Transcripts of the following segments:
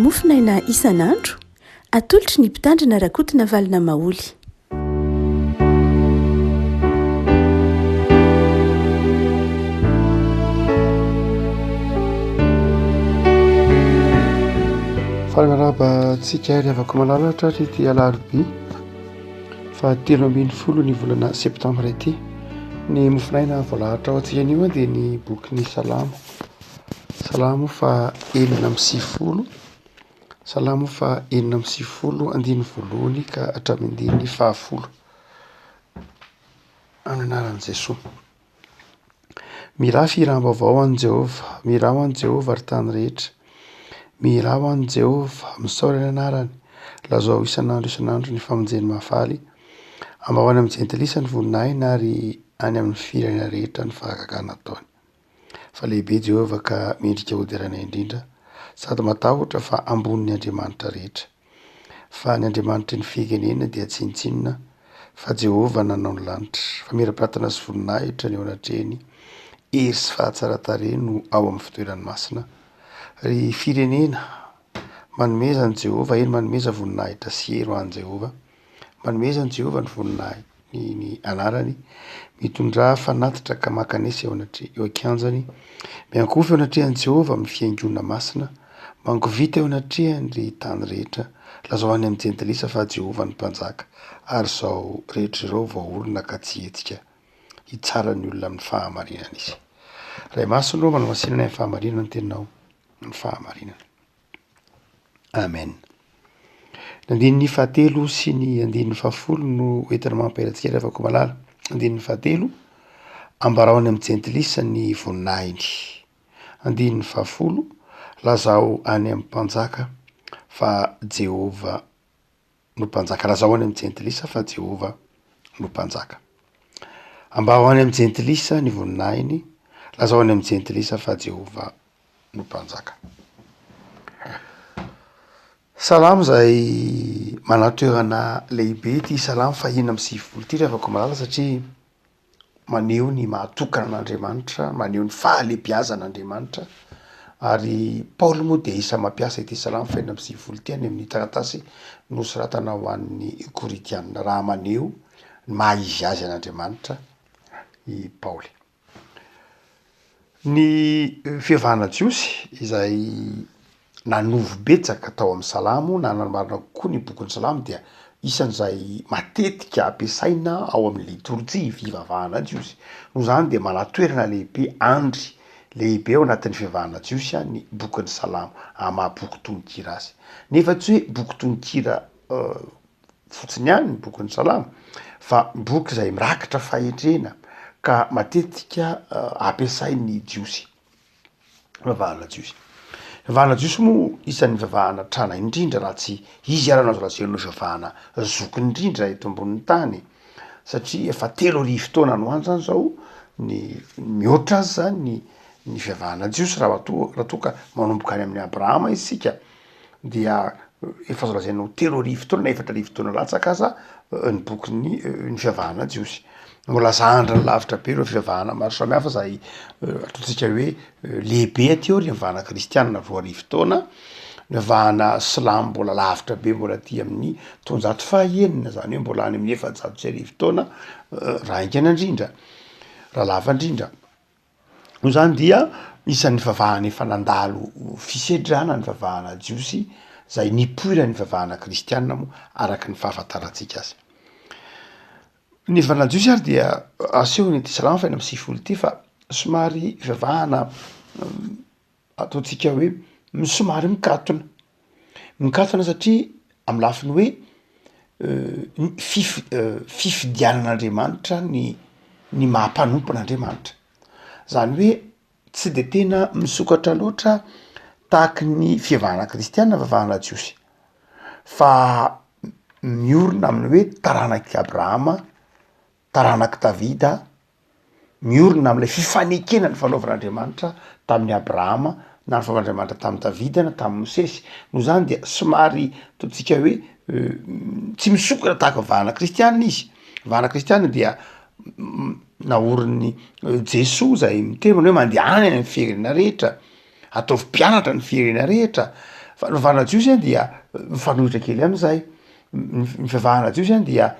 Mofonaina isan'andro, atolotry ny Mpitandrina RAKOTONAVALONA Maholy. Fagnaraba tsika ary avako malalatra ity Alarobia fa 13 ny volana Septambra ity. Ny Mofonaina voalahatra ao antsika anio dia ny bokin'ny Salamo fa 4:9. Salamo fa 4:9 andiny voalohany ka hatramin'ny andiny 10. Anaran'i Jesosy. Miraha firam-baovao an Jehovah, miraha ho an Jehovah ary tany rehetra. Miraha ho an Jehovah, misaotra ny anarany, lazao isan'andro ny famonjeny mahafaly, amba ho any amin'ny jentilisa ny voninahiny ary any amin'ny firenena rehetra ny fahagagana ataony. Fa lehibe Jehovah ka mendrika hodirana indrindra, sady matahotra fa ambonin'ny Andriamanitra rehetra. Fa ny Andriamanitra ny firenena dia tsinitsinona, fa Jehovah nanao ny lanitra, fa mirapiratana sy voninahitra ny ao anatreny, hery sy fahatsara-tarehy no ao amin'ny fitoerany masina. Ry firenena manomeza ny Jehovah, eny manomeza voninahitra sy hery ho an Jehovah. Manomeza ny Jehovah ny voninahitra ny anarany, mitondra fanatitra ka makanesa eo akanjany, miankofy eo anatrehan'i Jehovah amin'ny fiaingona masina, mangovita eo anatrehany ry tany rehetra, lazao any amin'ny jentilisa fa Jehovah ny mpanjaka, ary zao rehetra ireo vahaolona ka tsy hetsika, hitsara ny olona amin'ny fahamarinana izy. Ray masina reo manao masinana amin'ny fahamarinana ny tenao, ny fahamarinana. Amen. Andininy 10 sy ny andininy 10 no entina mampahelatsika rehefa ko malala. Andininy 10, ambarao any amin'ny jentilisa ny voninahiny. Andininy 10, lazao any amin'ny mpanjaka fa Jehovah no mpanjaka. Lazao any amin'ny jentilisa fa Jehovah no mpanjaka. Ambao any amin'ny jentilisa ny voninahiny, lazao any amin'ny jentilisa fa Jehovah no mpanjaka. Salamo zay manatoerana lehibe ty salamo fa 4:9 ty rehefa malala satria maneho ny mahatokana an'Andriamanitra, maneho ny fahalebiazan'Andriamanitra. Ary Paoly moa dia isa mampiasa ity salamo fa 4:9 ty any amin'ny taratasy nosoratana ho an'ny Koritianina, raha maneho ny maha-izy azy an'Andriamanitra i Paoly. Ny fivavahana jiosy izay nanovo betsaka tao amin'ny salamo, nanamarina kokoa ny bokin'ny salamo, dia isan'izay matetika ampiasaina ao amin'ny liturjia fivavahana jiosy. Noho zany dia manatoerana lehibe, andry lehibe ao anatin'ny fivavahana jiosy ny bokin'ny salamo, maha-boky tononkira azy. Nefa tsy hoe boky tononkira fotsiny ihany ny bokin'ny salamo, fa boky izay mirakitra fahendrena ka matetika ampiasain'ny jiosy, fivavahana jiosy. Fivavahana jiosy moa isan'ny fivavahana trana indrindra raha tsy izy arana azo lazaina fivavahana zokiny indrindra eto ambonin'ny tany, satria efa 3,000 taona no any zany zao ny mihoatra azy zany ny fivavahana jiosy raha toa ka manomboka any amin'ny Abrahama isika, dia efa azo lazaina ho 3,000 taona na 4,000 taona latsaka aza ny bokin'ny ny fivavahana jiosy. Mbola zandra ny lavitra be ireo fivavahana maro samihafa zay ataontsika hoe lehibe aty ao ry fivavahana kristianina 2,000 taona, ny fivavahana silamo mbola lavitra be, mbola aty amin'ny 309, zany hoe mbola any amin'ny 400 taona, raha ingana indrindra, raha lava indrindra. Noho zany dia isan'ny fivavahana efa nandalo fisedrana ny fivavahana jiosy, zay nipoira ny fivavahana kristianina moa araka ny fahafantarantsika azy. Ny fivavahana jiosy ary dia aseho ny salamo fa 4:9 ty fa somary fivavahana ataontsika hoe somary mikatona satria amin'ny lafiny hoe fifidianan'Andriamanitra ny mahampanompon'Andriamanitra. Zany hoe tsy de tena misokatra loatra tahaky ny fivavahana kristianina, fivavahana jiosy, fa miorina amin'ny hoe taranaky Abrahama, taranaky Davida, miorina amin'ilay fifanekena ny fanaovan'Andriamanitra tamin'ny Abrahama, na ny fanaovan'Andriamanitra tamin'ny Davida na tamin'ny Mosesy. Noho zany dia somary ataontsika hoe tsy misokatra tahaka fivavahana kristianina izy. Fivavahana kristianina dia naoriny Jesosy zay miteny hoe mandeha any amin'ny firenena rehetra, ataovy mpianatra ny firenena rehetra, fa novana jiosy a dia mifanohitra kely am'izay ny fivavahana jiosy a dia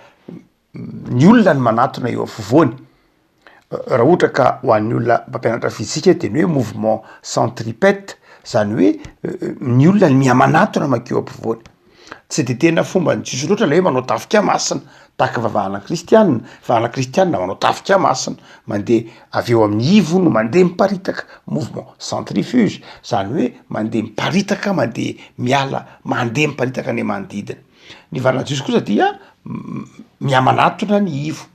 ny olona ny manatona eo afovoany raha ohatra ka ho an'ny olona mpampianatra fizika de ny hoe mouvement centripète zany hoe ny olona ny mihamanatona makeo ampovoany tsy de tena fomba ny jiosy loatra lay hoe manao tafika masina tahaka vavahana kristianina vavahana kristianina manao tafika masina mandeha avy eo amin'ny ivo no mandeha miparitaka mouvement centrifuge zany hoe mandeha miparitaka mandeha miala mandeha miparitaka ny manodidina ny varana jiosy kosa dia mihamanatona ny ivo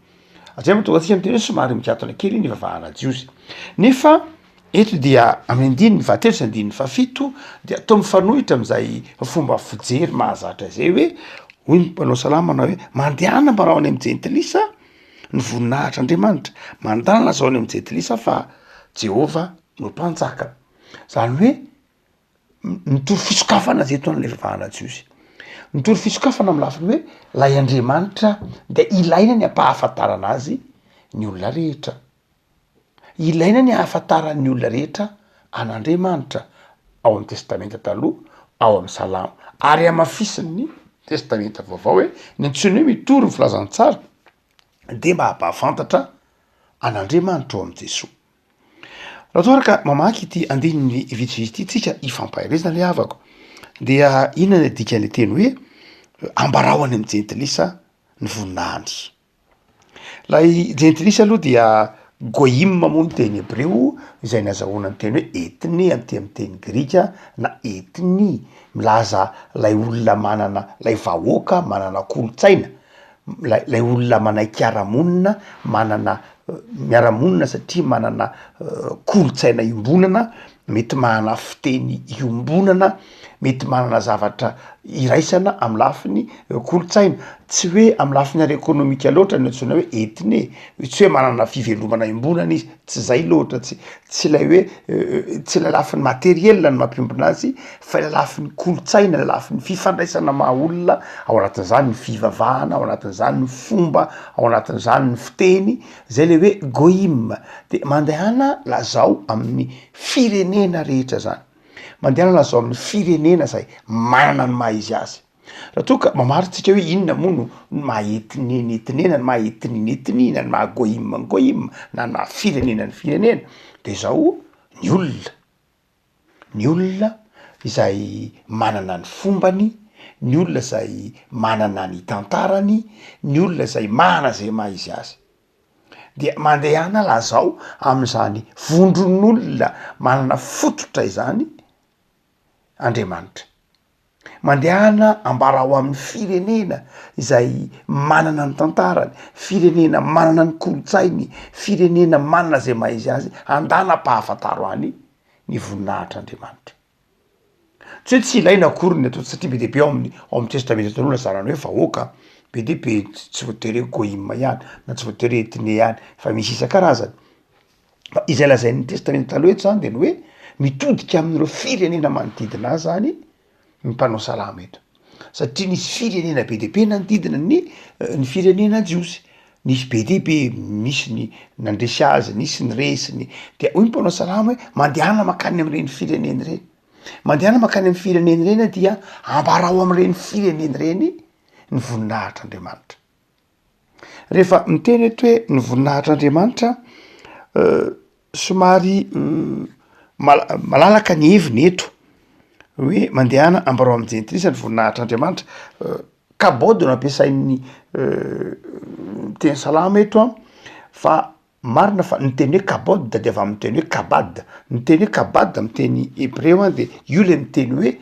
azay matonga atsika miteny hoe somary mikatona kely ny vavahana jiosy nefa eto dia amin'ny andininy fahatelo sy andininy fafito dia atao mifanohitra am'izay fomba fijery mahazatra zay hoe hoy ny mpanao salama manao hoe mandehana mbarao any am'jentilisa ny voninahitr'Andriamanitra mandana lazao any am'jentilisa fa Jehova no mpanjaka zany hoe nitory fisokafana zay eto an'le vavahana jiosy nitory fisokafana amin'ny lafiny hoe lay Andriamanitra de ilaina ny ampahafantarana azy ny olona rehetra ilaina ny ahafantarany olona rehetra an'Andriamanitra ao amin'ny testamenta taloha ao amin'ny salama ary amafisiny testamenta vaovao hoe ny antsony hoe mitory ny filazantsara de mba hampahafantatra an'Andriamanitra ao am' Jesoa raha toa ka mamaky ity andininy vitsivitsy ity tsika ifampahirezana le havako dia inona ny dikan'le teny hoe ambarao any am' jentilisa ny voninahiny lay jentilisa aloha dia goïme moa ny teny hebreo izay nazahoana ny teny hoe ethnie am'teny grika na ethnie milaza lay olona manana lay vahoaka manana kolotsaina lay olona manaiky ara-monina manana miara-monina satria manana kolotsaina iombonana mety manana fiteny iombonana mety manana zavatra iraisana amin'ny lafiny kolotsaina tsy hoe amin'ny lafiny ara ekonomika loatra ny antsona hoe ethnie tsy hoe manana fivelomana iombonana izy tsy zay loatra tsy lay hoe tsy lay lafiny materiel ny mampiombona azy fa lay lafiny kolotsaina lay lafiny fifandraisana maha olona ao anatin'izany ny fivavahana ao anatin'izany ny fomba ao anatin'izany ny fiteny zay le hoe goïme de mandehana lazao amin'ny firenena rehetra zany mandehana lazao amin'ny firenena zay manana ny maha izy azy raha toa ka mamaritsika hoe inona moa no maha-etnie etnena ny maha-etnie na ny maha goïme na ny maha firenena ny firenena de zao ny olona izay manana ny fombany ny olona zay manana ny tantarany ny olona zay mana zay maha izy azy dia mandehana lazao am'izany vondron'olona manana fototra izany Andriamanitra mandehana ambarao amin'ny firenena izay manana ny tantarany firenena manana ny kolotsainy firenena manana zay maha izy azy andana mpahafantaro any ny voninahitr'Andriamanitra tsy hoe tsy ilaina akory ny atao satria be deaibe ao amin'ny testamenta taloha lazarany hoe vahoaka be deaibe tsy voatery goïme ihany na tsy voatery ethnie ihany fa misy isan-karazany fa izay lazain'ny testamenta taloha eto zany de ny hoe mitodika amin'ireo firenena manodidina azy zany ny mpanao salama eto satria nisy firenena be deaibe nanodidina ny firenena jiosy nisy be deaibe misy ny nandresy azy nisy ny resiny de hoy ny mpanao salama hoe mandehana makany am'ireny fireneny reny mandehana makany am'ny fireneny reny dia ambarao am'ireny fireneny reny ny voninahitr'Andriamanitra rehefa miteny eto hoe ny voninahitr'Andriamanitra somary malalaka ny heviny eto hoe mandehana ambarao amin'ny jentilisa ny voninahitr'Andriamanitra kabody no ampiasain'ny teny salama eto fa marina fa ny teny hoe kabody de avy amin'ny teny hoe kabad ny teny hoe kabad amin'ny teny hebreo de io le miteny hoe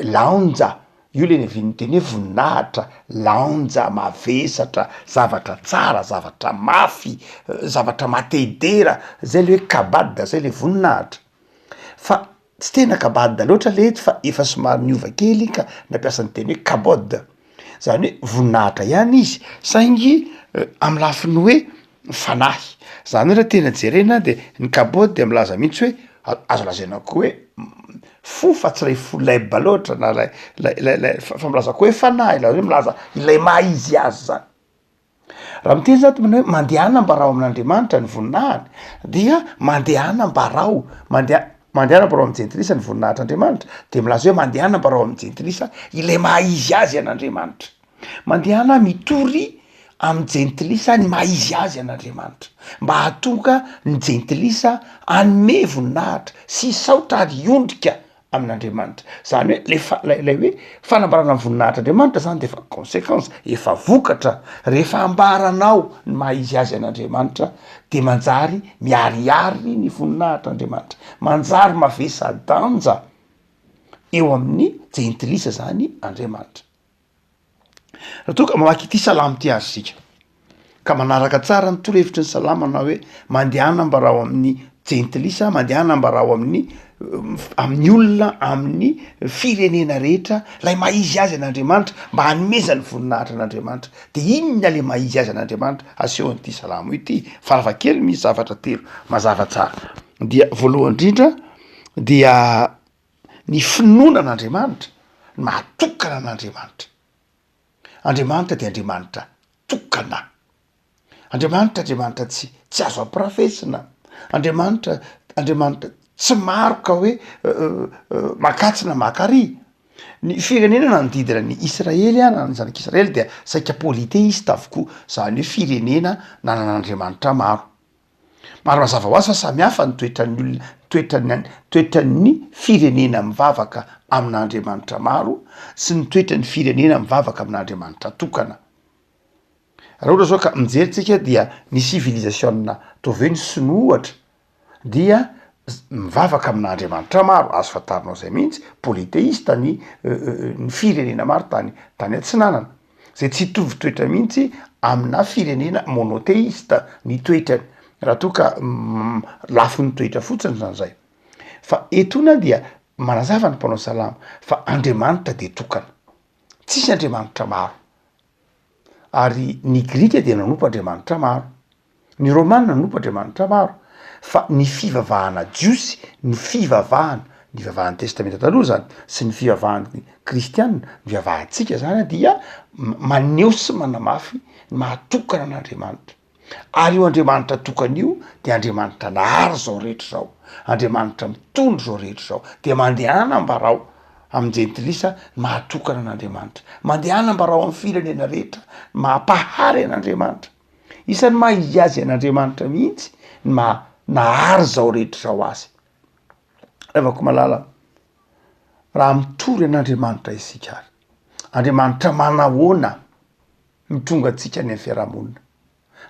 laonja io le nevin'ny teny hoe voninahitra laonja mavesatra zavatra tsara zavatra mafy zavatra matedera zay le hoe kabad zay le voninahitra fa tsy tena kabad loatra le eto fa efa somary niova kely ka nampiasa ny teny hoe kabod zany hoe voninahitra ihany izy saingy amin'ny lafiny hoe fanahy zany hoe raha tena jerena de ny kabod de milaza mihitsy hoe azo lazaina koa hoe fo fa tsy lay fo laiba loatra na lay fa milaza koa hoe fanahy la hoe milaza ilay maha izy azy zany raha miteny zato mana hoe mandehana mbarao amin'Andriamanitra ny voninahiny dia mandehana mbarao mandehana mbarao amin'ny jentilisa ny voninahitr'Andriamanitra de milaza hoe mandehana mbarao amin'ny jentilisa ilay maha-izy azy an'Andriamanitra. Mandehana mitory amin'ny jentilisa ny maha-izy azy an'Andriamanitra mba hahatonga ny jentilisa anome voninahitra sy saotra ary iondrika amin'Andriamanitra. Zany hoe lay hoe fanambarana ny voninahitr'Andriamanitra zany de efa conséquence, efa vokatra rehefa ambaranao ny maha-izy azy an'Andriamanitra de manjary miariary ny voninahitr'Andriamanitra, manjary mavesa-danja eo amin'ny jentilisa zany Andriamanitra. Raha toa ka mamaky ity salamo ty azy sika ka manaraka tsara ny torohevitry ny salamana hoe mandehana mbarao amin'ny jentilisa, mandehana mbarao amin'ny olona amin'ny firenena rehetra lay maha-izy azy an'Andriamanitra mba hanomezany voninahitra an'Andriamanitra. De inona le maha-izy azy an'Andriamanitra asehon'ity salamo ity? Faravakely misy zavatra telo mazava tsara. Dia voalohany indrindra dia ny finoana an'Andriamanitra, ny mahatokana an'Andriamanitra. Andriamanitra de Andriamanitra tokana. Andriamanitra tsy azo amparafesina. Andriamanitra tsy maro ka hoe makatsina makary. Ny firenena nanodidina ny Israely na ny zanak'Israely dia saika polythéiste avokoa, zany hoe firenena nanan'Andriamanitra maro. Maro mazava ho azy fa samy hafa ny toetran'ny firenena mivavaka amin'Andriamanitra maro sy ny toetran'ny firenena mivavaka amin'Andriamanitra tokana. Raha ohatra zao ka mijeritsika dia ny civilisation tove ny sinohatra dia mivavaka amin'Andriamanitra maro, azo fatarinao zay mihitsy polythéiste ny firenena maro tany Antsinanana, zay tsy hitovy toetra mihitsy amina firenena monothéiste ny toetrany, raha toa ka lafo ny toetra fotsiny zany zay. Fa etona dia manazava ny mpanao salama fa Andriamanitra de tokana, tsisy Andriamanitra maro. Ary ny Grika dia nanompo Andriamanitra maro, ny Romanina nanompo Andriamanitra maro, fa ny fivavahana jiosy, ny fivavahan'ny testamenta taloha zany sy ny fivavahan'ny kristianina, ny fivavahantsika zany dia maneho sy manamafy ny mahatokana an'Andriamanitra. Ary io Andriamanitra tokana io de Andriamanitra nahary zao rehetra zao, Andriamanitra mitondro zao rehetra zao, de mandehana mbarao amin'ny jentilisa mahatokana an'Andriamanitra, mandehana mbarao amin'ny firenena rehetra mampahary an'Andriamanitra. Isan'ny maha-izy azy an'Andriamanitra mihitsy nahary zao rehetra zao azy. Revako malala raha mitory an'Andriamanitra isika ary, Andriamanitra manahoana mitonga antsika any amin'ny fiarahamonina,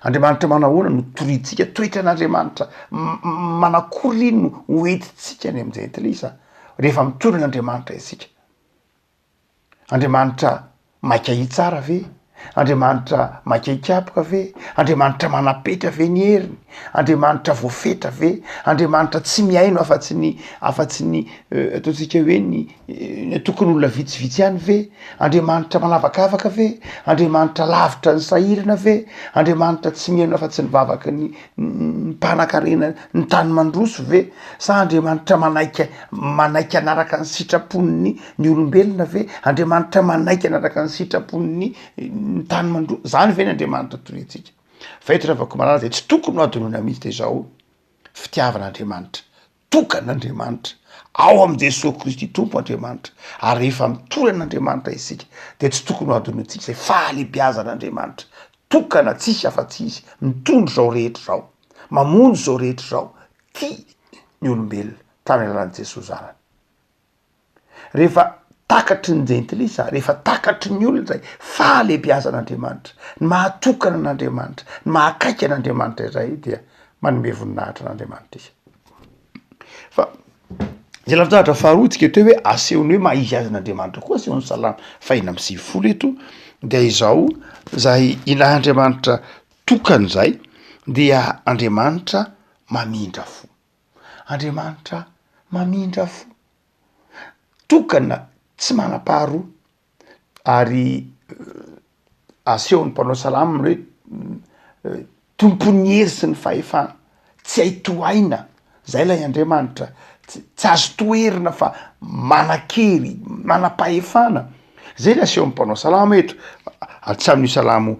Andriamanitra manahoana no torintsika toetran'Andriamanitra manakory no hoentitsika any amin'ny jentilisa rehefa mitory an'Andriamanitra isika. Andriamanitra maika hitsara ve? Andriamanitra maika hikapoka ve? Andriamanitra manapetra ve ny heriny? Andriamanitra voafetra ve? Andriamanitra tsy miaino afa-tsy ny ataontsika hoe ny tokony olona vitsivitsy ihany ve? Andriamanitra manavakavaka ve? Andriamanitra lavitra ny sahirana ve? Andriamanitra tsy miaino afa-tsy ny vavaky ny mpanan-karena ny tany mandroso ve? Sa Andriamanitra manaiky anaraka ny sitrapon'ny olombelona ve? Andriamanitra manaiky anaraka ny sitrapon'ny tany mandroso. Zany ve ny Andriamanitra torintsika. Fa eto ravako malala de tsy tokony ho adonona mihitsy de zao fitiavan'Andriamanitra, tokan'Andriamanitra ao am' Jesosy Kristy tompo Andriamanitra. Ary rehefa mitory an'Andriamanitra isika de tsy tokony ho adonontsika zay fahalebiazan'Andriamanitra, tokana tsisy afa-tsy izy, mitondro zao rehetra zao, mamonjy zao rehetra zao, tia ny olombelona tamin'ny alalan'i Jesosy zanany. Rehefa takatry ny jentilisa, rehefa takatry ny olona zay fahalebiazan'Andriamanitra, ny mahatokana an'Andriamanitra, ny mahakaiky an'Andriamanitra izay dia manome voninahitra an'Andriamanitra izy. Fa zay lafitahatra faharotsika teo hoe asehony hoe maha-izy azy an'Andriamanitra koa asehony salama fahina amby 9 eto dia izao zay ilay Andriamanitra tokany zay dia Andriamanitra mamindra fo. Andriamanitra mamindra fo. Tokana tsy manam-paharoa ary asehony mpanao salama hoe tompon'ny hery sy ny fahefana, tsy haitohaina. Zay lay Andriamanitra tsy azo toerina fa manan-kery, manam-pahefana. Zay le asehony mpanao salama eto. Tsy amin'io salamo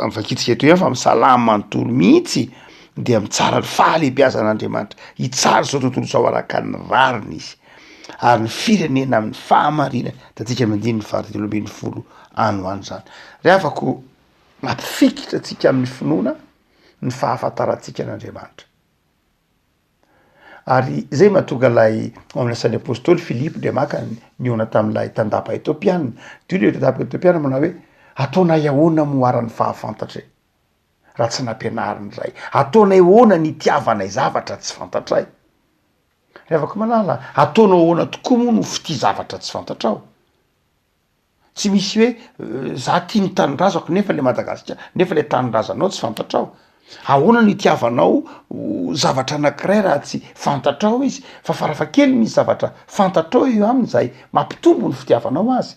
am'vakitsika eto ihany fa amin'ny salamo manontolo mihitsy dia mitsara ny fahalehibiazan'Andriamanitra, hitsara zao tontolo zao araka ny rariny izy, ary ny firenena amin'ny fahamarinana da tsika mandiny ny fahatelo ambin'ny folo ano any zany. Re afako mampifikitra atsika amin'ny finoana ny fahafantarantsika n'Andriamanitra. Ary zay mahatonga lay amin'ny asan'ny apôstôly Filipo de maka niona tamin'ilay tandapa Etiopiana, dio le tandapa Etiopiana manao hoe ataona iahoana moaran'ny fahafantatra raha tsy nampianariny ray, ataona ahoana ny itiavanay zavatra tsy fantatray. Reafaka malala, ataona ahoana tokoa moa no fity zavatra tsy fantatrao. Tsy misy hoe za tia ny tanindrazako nefa le Madagasikara, nefa le tanindrazanao tsy fantatrao. Ahoana ny itiavanao zavatra anankiray raha tsy fantatrao izy, fa farafakely misy zavatra fantatrao eo amin'izay mampitombo ny fitiavanao azy.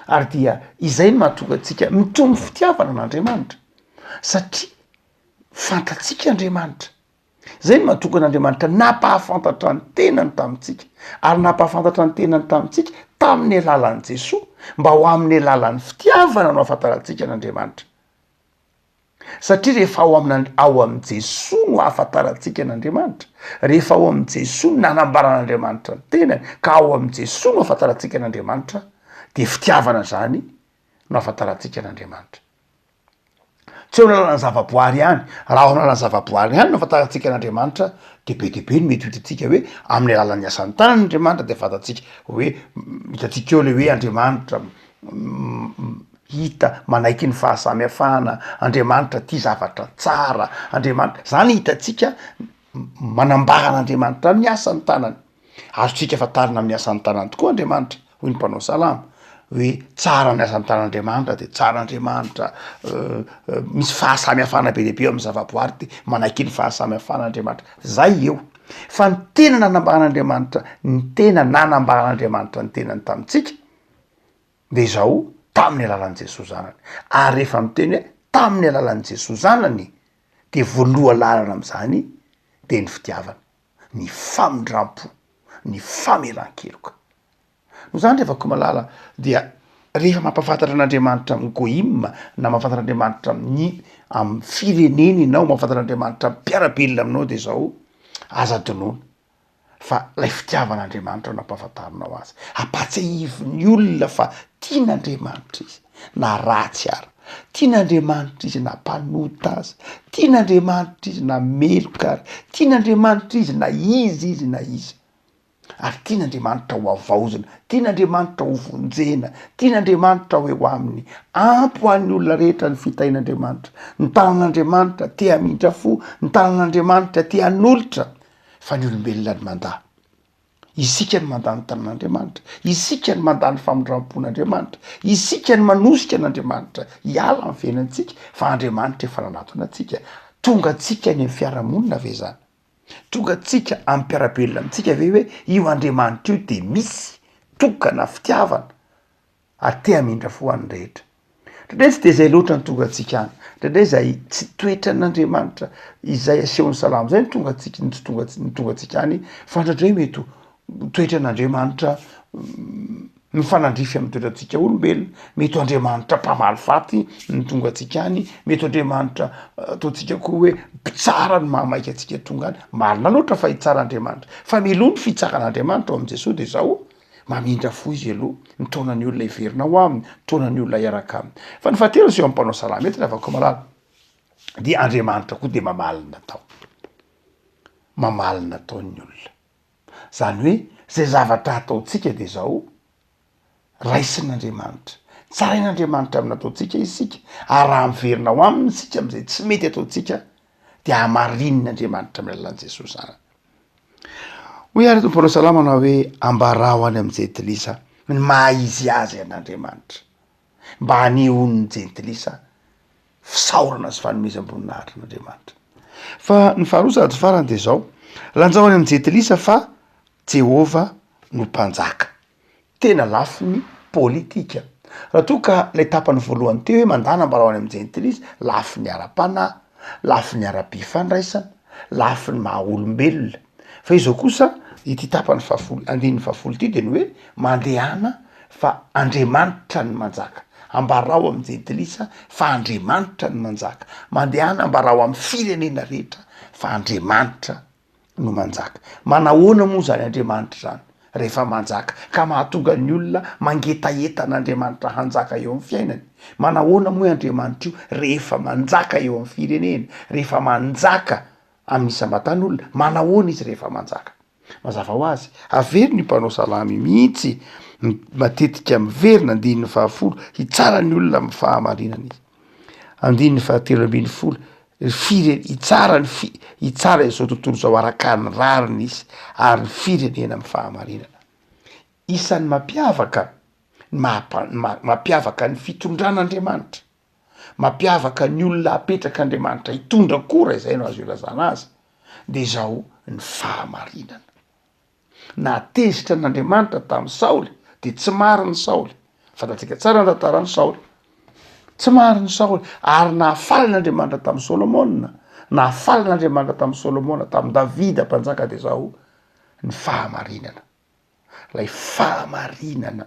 Ary dia izay no mahatonga antsika mitombo fitiavana n'Andriamanitra, satria fantatsika Andriamanitra. Zay no mahatonga n'Andriamanitra napahafantatra ny tenany tamintsika, ary napahafantatra ny tenany tamintsika tamin'ny alalan'i Jesosy, mba ho amin'ny alalan'ny fitiavana no ahafantarantsika n'Andriamanitra. Satria rehefa ao amin'n Jesosy no ahafantarantsika n'Andriamanitra, rehefa ao amin'i Jesosy no nanambaran'Andriamanitra ny tenany, ka ao amin'i Jesosy no ahafantarantsika n'Andriamanitra, de fitiavana zany no ahafantarantsika n'Andriamanitra. Tsy eo lalàna zavaboary ihany, raha ao lalàna zavaboary ihany no ahafantarantsika n'Andriamanitra, de be no mety hitantsika hoe amin'ny alalan'ny asan'ny tanan'Andriamanitra de fantatsika hoe hitantsika eo le hoe Andriamanitra hita manaiky ny fahasamihafana, Andriamanitra tia zavatra tsara, Andriamanitra zany hitantsika manambaran'Andriamanitra amin'ny asan'ny tanany. Azotsika fatarina amin'ny asan'ny tanany tokoa Andriamanitra, hoy ny mpanao salama hoe tsara ny asan'ny tanan'Andriamanitra de tsara Andriamanitra, misy fahasamihafana be lehibe amin'ny zavaboary de manaiky ny fahasamihafanaN'Andriamanitra. Zay eo. Fa ny tena nanambaran'Andriamanitra, ny tena nanambaran'Andriamanitra ny tenany tamintsika de zao tamin'ny alalan'i Jesosy zanany. Ary rehefa miteny hoe tamin'ny alalan'i Jesosy zanany, de voaloha lalana am'zany de ny fitiavana, ny famindrampo, ny famelan-keloka. No zany rehefa malala dia rehefa mampafantatra an'Andriamanitra amin'ny goïma, na mampafantatra Andriamanitra amin'ny firenena ianao, mampafantatra Andriamanitra amin'ny mpiarabelona aminao de zao aza donoina fa lay fitiavan'Andriamanitra no ampahafantarinao azy. Apatsahivon'ny olona fa tian'Andriamanitra izy na ratsy ara, tian'Andriamanitra izy na mpanota azy, tian'Andriamanitra izy na meloka ary, tian'Andriamanitra izy na izy. Ary tian'Andriamanitra ho avaozina, tian'Andriamanitra ho vonjena, tian'Andriamanitra ho eo aminy ampy ho an'ny olona rehetra ny fitahin'Andriamanitra. Ny tanan'Andriamanitra tia hamindra fo, ny tanan'Andriamanitra tia hanolotra, fa ny olombelona ny mandà. Isika ny mandà ny tanan'Andriamanitra, isika ny mandà ny famindram-pon'Andriamanitra, isika ny manosika n'Andriamanitra hiala amin'ny fiainantsika, fa Andriamanitra efa nanatona antsika. Tonga antsika any amin'ny fiarahamonina ve zany? Tonga antsika amin'ny mpiarabelona amintsika ve hoe io Andriamanitra io de misy tokana fitiavana ary te hamindra fo an'ny rehetra. Ndray tsy de zay loatra ny tonga antsika any, ndray zay tsy toetra n'Andriamanitra izay asehon'ny salamo zay ny tonga antsika any, fa ndray mety toetra n'Andriamanitra mifanandrify amin'ny toetrantsika olombelona, mety Andriamanitra mpamaly faty ny tonga antsika any, mety Andriamanitra ataontsika koa hoe mpitsara ny mahamaika antsika tonga any. Marina loatra fa hitsara Andriamanitra, fa miloha ny fitsaran'Andriamanitra ao amin'i Jesosy de zao mamindra fo izy aloha, ny taonan'ny olona hiverina ao aminy, taonan'ny olona hiaraka aminy. Fa ny fahatelo zay am'mpanao salama eto afaka malala dia Andriamanitra koa de mamalina tao, mamalina taon'ny olona. Zany hoe zay zavatra ataontsika de zao raisin'Andriamanitra, tsarain'Andriamanitra amin'ny ataontsika isika, ary raha miverina ao aminy isika am'izay tsy mety ataontsika de hamarin'Andriamanitra amin'ny alalan'i Jesosy zanany. Hoy ary eto mpanao salama na hoe ambara ho any amin'ny jentilisa ny maha-izy azy an'Andriamanitra, mba hanehoany ny jentilisa fisaorana sy fanomezam-boninahitra n'Andriamanitra. Fa ny faharoa sady farany de zao lanjao any amin'ny jentilisa fa Jehova no mpanjaka. Tena lafiny politika. Raha toa ka lay tapany voalohany teo hoe mandana mbarao any amin'ny jentilisa, lafiny ara-panahy, lafiny ara-pifandraisana, lafiny maha-olombelona. Fa izao kosa ity tapany andininy fahafolo ity de ny hoe mandehana fa Andriamanitra ny manjaka. ambarao amin'ny jentilisa fa Andriamanitra no manjaka. Mandehana ambarao amin'ny firenena rehetra fa Andriamanitra no manjaka. Manahoana moa zany Andriamanitra zany rehefa manjaka ka mahatonga ny olona mangetaetan'Andriamanitra hanjaka eo amin'ny fiainany? Manahoana moa Andriamanitra io rehefa manjaka eo amin'ny firenena, rehefa manjaka amin'ny isam-batany olona? Manahoana izy rehefa manjaka? Mazava ho azy, avery ny mpanao salamy mihitsy matetika miverina 120 hitsara ny olona amin'ny fahamarinana izy. 170 hitsara izao tontolo zao araka ny rariny izy ary ny firenena amin'ny fahamarinana. Isan'ny mampiavaka ny fitondran'Andriamanitra, mampiavaka ny olona apetraka Andriamanitra hitondra kora izay no azo ilazana azy, de zao ny fahamarinana. Natezitra n'Andriamanitra tamin'ny Saoly de tsy mariny Saoly, fantatsika tsara ny tantaran'ny Saoly, tsy mariny Saoly, ary nahafaly n'Andriamanitra tamin'ny Solomona, nahafaly n'Andriamanitra tamin'ny Solomona, tamin'ny Davida mpanjaka, de zao ny fahamarinana. Lay fahamarinana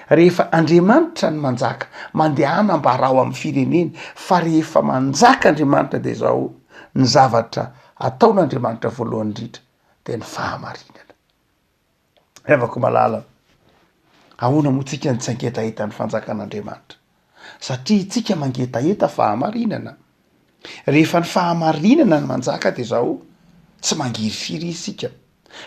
rehefa Andriamanitra ny manjaka, mandehana ambarao amin'ny firenena, fa rehefa manjaka Andriamanitra de zao ny zavatra ataon'Andriamanitra voalohany indrindra de ny fahamarinana. Revako malala, ahoana moa tsika ny tsy angetaeta ny fanjakan'Andriamanitra? Satria tsika mangetaeta fahamarinana. Rehefa ny fahamarinana ny manjaka de zao tsy mangirifiry isika.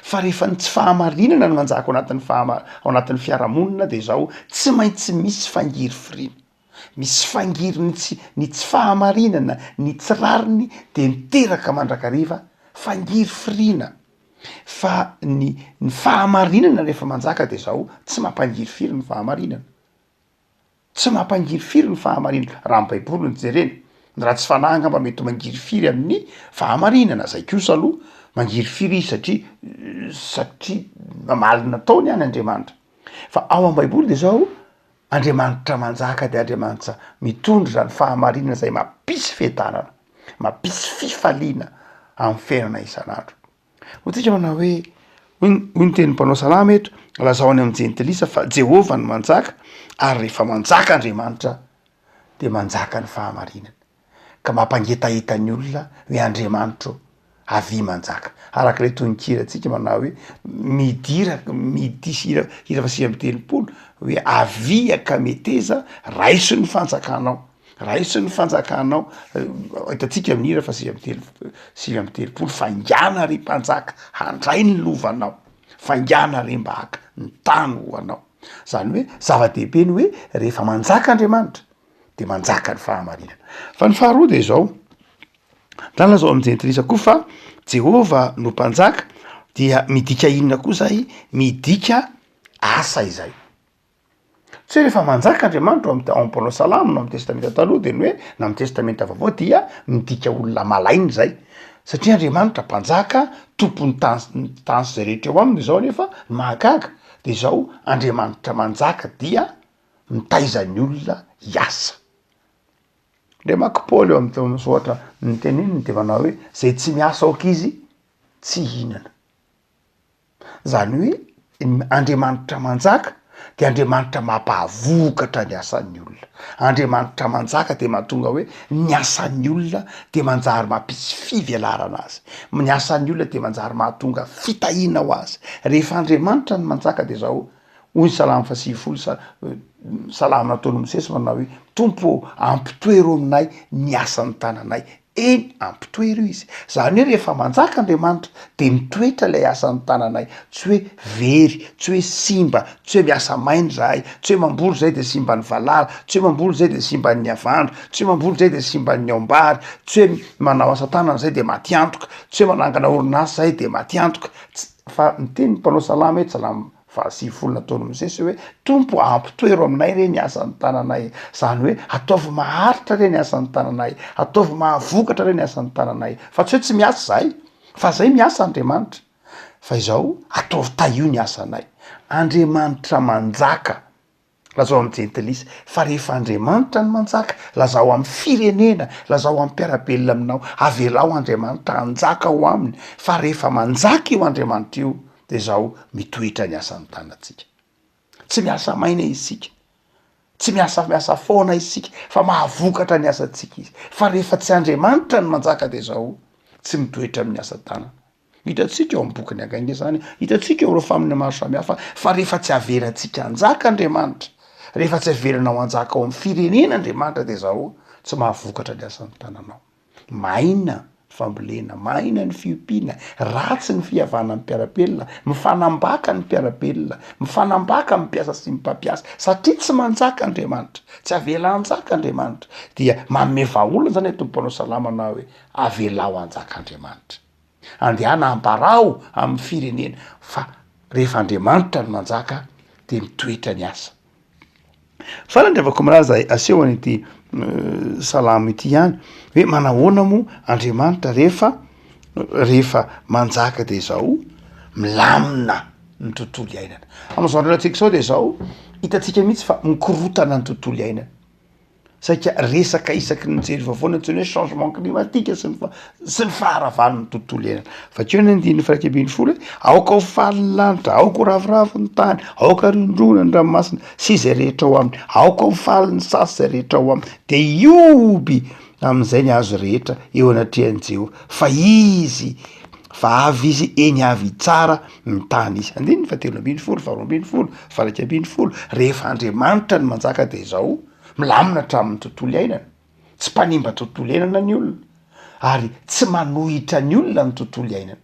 Fa rehefa ny tsy fahamarinana ny manjaka ao anatin'ny fiarahamonina de zao tsy maintsy misy fangirifirina. Misy fangiry ny tsy fahamarinana, ny tsy rariny de miteraka mandrakariva fangirifirina. Fa ny fahamarinana rehefa manjaka de zao tsy mampangirifiry ny fahamarinana. Tsy mampangirifiry ny fahamarinana. Raha ny Baiboly ny jerena, raha tsy fanahy angamba mety mangirifiry amin'ny fahamarinana. Zay kosa aloha mangirifiry izy satria mamalina taony any Andriamanitra. Fa ao amin'ny Baiboly de zao Andriamanitra manjaka de Andriamanitra mitondra ny fahamarinana zay mampisy fiadanana, mampisy fifaliana amin'ny fiainana isan'andro. Ohatsika manao hoe ny tenin'ny mpanao salama eto, lazao any amin'ny jentilisa fa Jehova no manjaka, ary rehefa manjaka Andriamanitra de manjaka ny fahamarinana, ka mampangetaeta ny olona hoe Andriamanitra avy manjaka. Arak'ilay tononkiratsika manao hoe midisy hira fasika amin'ny telopolo hoe aviaka meteza raiso ny fanjakanao, raiso ny fanjakanao. Hitantsika amin'ny hira fasika amin'ny telopolo, fangana ry mpanjaka handray ny lovanao, fangana ry mbahaka ny tany ho anao. Zany hoe zava-dehibe ny hoe rehefa manjaka Andriamanitra de manjaka ny fahamarinana. Fa ny faharoa de zao, lala zao amin'ny jentilisa koa fa Jehova no mpanjaka, dia midika inona koa zay? Midika asa izay. Tsy rehefa manjaka Andriamanitra ao am'mpanao salama no amin'ny testamenta taloha de ny hoe na amin'ny testamenta vaovao dia midika olona malainy zay. Satria Andriamanitra mpanjaka, tompony tany zay rehetra eo aminy zao nefa mahagaga. De zao Andriamanitra manjaka dia mitaiza ny olona hiasa. Le maka Paoly eo amin'ny soatra ny teneniny de manao hoe zay tsy miasa aoka izy tsy hinana. Zany hoe Andriamanitra manjaka de Andriamanitra mampavokatra ny asan'ny olona. Andriamanitra manjaka de mahatonga hoe ny asan'ny olona de manjary mampisy fivelarana azy. Ny asan'ny olona de manjary mahatonga fitahiana ho azy. Rehefa Andriamanitra ny manjaka de zao hoy Salamy 120 salamy nataony Mosesy manao hoe Tompo ampitoero aminay ny asan'ny tananay. Eny ampitoero izy. Zany hoe rehefa manjaka Andriamanitra de mitoetra lay asan'ny tananay, tsy hoe very, tsy hoe simba, tsy hoe miasa mainy zahay, tsy hoe mamboly zay de simba ny valala, tsy hoe mamboly zay de simba ny avandro, tsy hoe mamboly zay de simba ny aombary, tsy hoe manao asa tanana zay de matiantoka, tsy hoe manangana orinasa zay de matiantoka. Fa ny teny mpanao salama eto Salamy 120 nataony Mosesy hoe Tompo ampitoero aminay re ny asan'ny tananay. Zany hoe ataovy maharitra re ny asan'ny tananay, ataovy mahavokatra re ny asan'ny tananay. Fa tsy hoe tsy miasa zahay, fa zay miasa Andriamanitra. Fa izao ataovy tahio ny asanay. Andriamanitra manjaka, lazao amin'ny jentilisa. Fa rehefa Andriamanitra ny manjaka, lazao amin'ny firenena, lazao amin'ny mpiarabelona aminao, avelao Andriamanitra hanjaka ho aminy. Fa rehefa manjaka io Andriamanitra io de zao mitoetra ny asan'ny tanantsika. Tsy miasa maina isika. tsy miasa foana isika fa mahavokatra ny asantsika izy. Fa rehefa tsy Andriamanitra ny manjaka de zao tsy mitoetra amin'ny asa tanana. Hitatsika eo amin'ny boky ny Againga zany, hitatsika eo reo famina maro samihafa, fa rehefa tsy averantsika anjaka Andriamanitra, rehefa tsy averanao anjaka ao amin'ny firenena Andriamanitra de zao tsy mahavokatra ny asan'ny tananao. Maina fambolena, maina ny fiompiana, ratsy ny fihavana amin'ny mpiarapelona, mifanambaka ny mpiarapelona, mifanambaka mpiasa sy mpampiasa, satria tsy manjaka Andriamanitra, tsy avela anjaka Andriamanitra, dia manome vahaolona zany tomponao salamana hoe avelao anjaka Andriamanitra. Andehana ambarao amin'ny firenena, fa rehefa Andriamanitra ny manjaka de mitoetra ny asa. Fa nandriavako malaza aseho an'ity salamo ity ihany hoe manahoana moa Andriamanitra rehefa manjaka de zao milamina ny tontolo iainana. Amin'izao androantsika zao de zao hitatsika mihitsy fa mikorotana ny tontolo iainana. Saika resaka isaky ny jery vavoana tsy hoe changement climatique sy ny faharavan'ny tontolo iainana. Vakeo ny 9:10 aoka ho faly ny lanitra, aoka ho ravoravo ny tany, aoka rindrona ny ranomasina sy izay rehetra ao aminy, aoka ho faly ny sasy izay rehetra ao aminy, de ioby amin'izay ny azo rehetra eo anatrehan'i Jehova, fa avy izy eny avy tsara ny tany izy. 13:20, 12:20, 13:20, rehefa Andriamanitra ny manjaka de zao milamina hatramin'ny tontolo iainana, tsy mpanimba tontolo iainana ny olona, ary tsy manohitra ny olona ny tontolo iainana.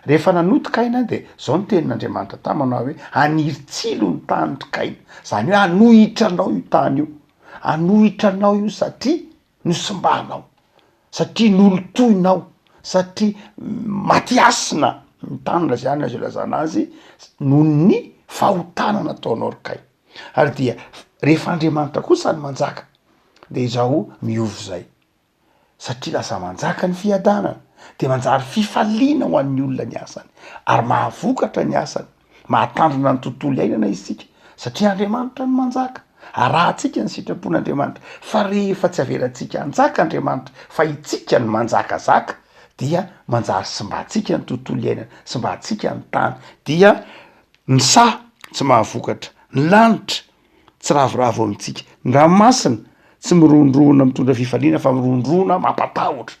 Rehefa nanotokaina de zao ny tenin'Andriamanitra tamanao hoe aniritsilo ny tanytrikaina, zany hoe anohitranao io tany io, anohitranao io satria nosimbanao, satria nolotoinao, satria matiasina ny tanina zany azo ilazana azy noho ny fahotana nataonao rikay. Ary dia rehefa Andriamanitra kosa ny manjaka de zao miovy zay, satria lasa manjaka ny fiadanana, de manjary fifaliana ho an'ny olona ny asany, ary mahavokatra ny asany, mahatandrina ny tontolo iainana isika, satria Andriamanitra ny manjaka. Arahantsika ny sitrapon'Andriamanitra, fa rehefa tsy averantsika anjaka Andriamanitra fa itsika ny manjakazaka, dia manjary simbatsika ny tontolo iainana, simbatsika ny tany, dia ny sa tsy mahavokatra, ny lanitra tsy ravoravo amintsika, ny ranomasina tsy mirondrona mitondra fifaliana fa mirondrona mampatahotra.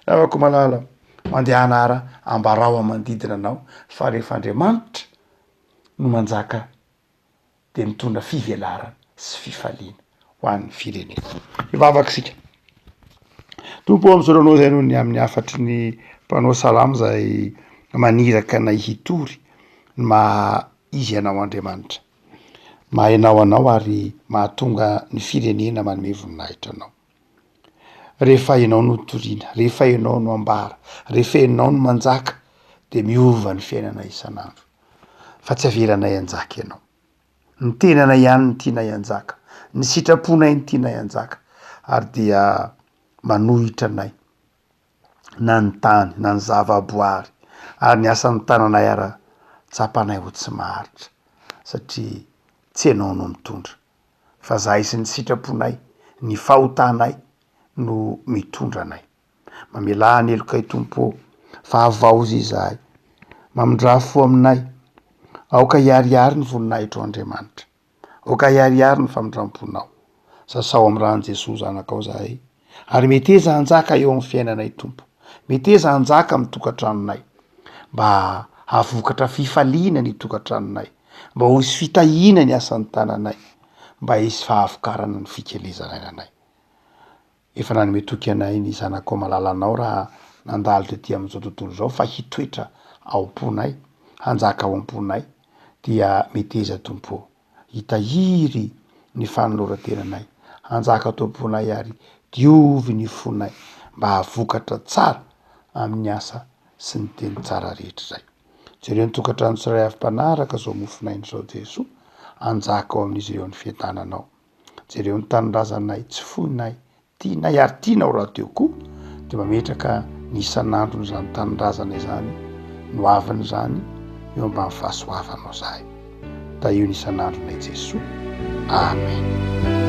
Ravako malala mandeha anara ambarao amandidina anao, fa rehefa Andriamanitra no manjaka de mitondra fivelarana sy fifaliana ho an'ny firenena. Ivavaka sika tompo am'zoranao zay noho ny amin'ny afatry ny mpanao salamo zay maniraka nay hitory izy ianao Andriamanitra, mahainao anao ary mahatonga ny firenena manome voninahitra anao. Rehefa ianao no toriana, rehefa ianao no ambara, rehefa ianao no manjaka, de miova ny fiainana isan'andro. Fa tsy averanay anjaka ianao, ny tenanay ihany ny tianay anjaka, ny sitraponay ny tianay anjaka, ary dia manohitra anay na ny tany na ny zava-boary, ary ny asan'ny tananay ara tsapanay ho tsy maharitra, satria tsy ianao no mitondra, fa zahay sy ny sitraponay, ny fahotanay no mitondra anay. Mamela ny elokay tompo fa avaozy izahay, mamindra fo aminay, aoka hiariary ny voninahitra o Andriamanitra, aoka hiariary ny famindramponao, sasao amin'ny rano Jesosy zanakao zahay, ary meteza anjaka eo amin'ny fiainanay tompo, meteza anjaka amin'ny tokantranonay, mba havokatra fifaliana ny tokantranonay, mba ho isy fitahina ny asan'ny tananay, mba hisy fahavokarana ny fikelezana anay. Efa nanome toky anay ny zanakao malalanao raha nandalo tetỳ amin'izao tontolo zao, fa hitoetra ao am-ponay, hanjaka ao am-ponay, dia meteza tompo, hitahiry ny fanoloran-tenanay, hanjaka ato am-ponay ary diovy ny fonay, mba havokatra tsara amin'ny asa sy ny teny tsara rehetra zay. Jereo ny tokantrano tsiray avy mpanaraka zao Mofonaina zao Jesosy, anjaka ao amin'izy ireo ny fiadananao. Jereo ny tanindrazanay tsy foinay, tianay ary tianao raha teo koa, de mametraka ny isan'andro n'izany tanindrazana izany, no aviny zany eo ambany fahasoavanao zahay. Da io ny isan'andronay Jesosy. Amen.